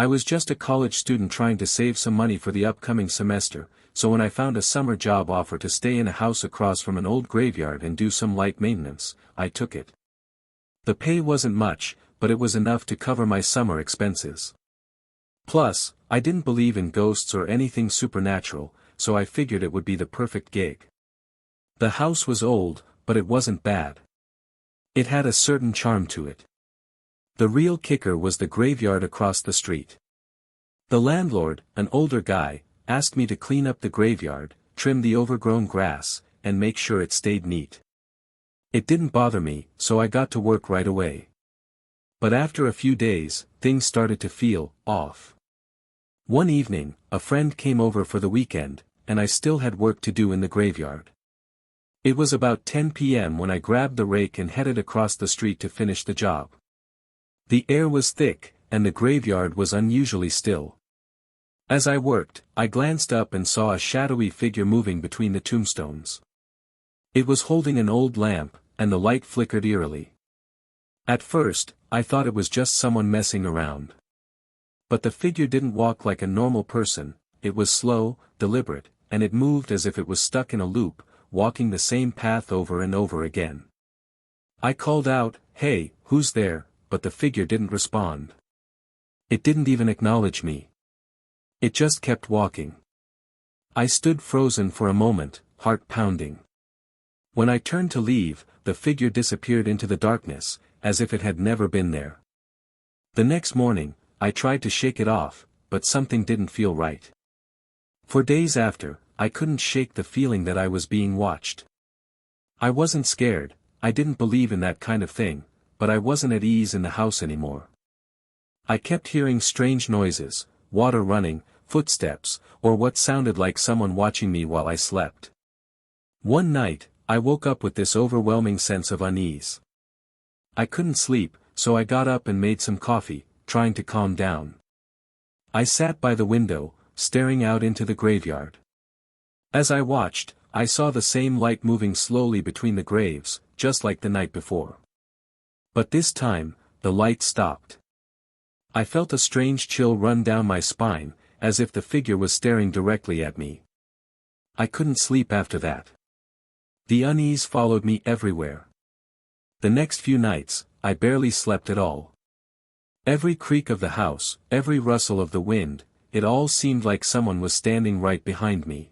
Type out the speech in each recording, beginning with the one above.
I was just a college student trying to save some money for the upcoming semester, so when I found a summer job offer to stay in a house across from an old graveyard and do some light maintenance, I took it. The pay wasn't much, but it was enough to cover my summer expenses. Plus, I didn't believe in ghosts or anything supernatural, so I figured it would be the perfect gig. The house was old, but it wasn't bad. It had a certain charm to it. The real kicker was the graveyard across the street. The landlord, an older guy, asked me to clean up the graveyard, trim the overgrown grass, and make sure it stayed neat. It didn't bother me, so I got to work right away. But after a few days, things started to feel off. One evening, a friend came over for the weekend, and I still had work to do in the graveyard. It was about 10 p.m. when I grabbed the rake and headed across the street to finish the job. The air was thick, and the graveyard was unusually still. As I worked, I glanced up and saw a shadowy figure moving between the tombstones. It was holding an old lamp, and the light flickered eerily. At first, I thought it was just someone messing around. But the figure didn't walk like a normal person, it was slow, deliberate, and it moved as if it was stuck in a loop, walking the same path over and over again. I called out, "Hey, who's there?" but the figure didn't respond. It didn't even acknowledge me. It just kept walking. I stood frozen for a moment, heart pounding. When I turned to leave, the figure disappeared into the darkness, as if it had never been there. The next morning, I tried to shake it off, but something didn't feel right. For days after, I couldn't shake the feeling that I was being watched. I wasn't scared, I didn't believe in that kind of thing, but I wasn't at ease in the house anymore. I kept hearing strange noises, water running, footsteps, or what sounded like someone watching me while I slept. One night, I woke up with this overwhelming sense of unease. I couldn't sleep, so I got up and made some coffee, trying to calm down. I sat by the window, staring out into the graveyard. As I watched, I saw the same light moving slowly between the graves, just like the night before. But this time, the light stopped. I felt a strange chill run down my spine, as if the figure was staring directly at me. I couldn't sleep after that. The unease followed me everywhere. The next few nights, I barely slept at all. Every creak of the house, every rustle of the wind, it all seemed like someone was standing right behind me.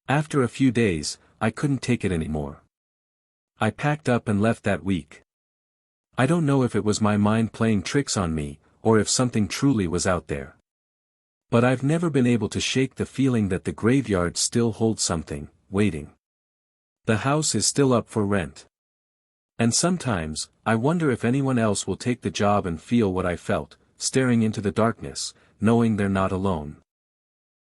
After a few days, I couldn't take it anymore. I packed up and left that week. I don't know if it was my mind playing tricks on me, or if something truly was out there. But I've never been able to shake the feeling that the graveyard still holds something, waiting. The house is still up for rent. And sometimes, I wonder if anyone else will take the job and feel what I felt, staring into the darkness, knowing they're not alone.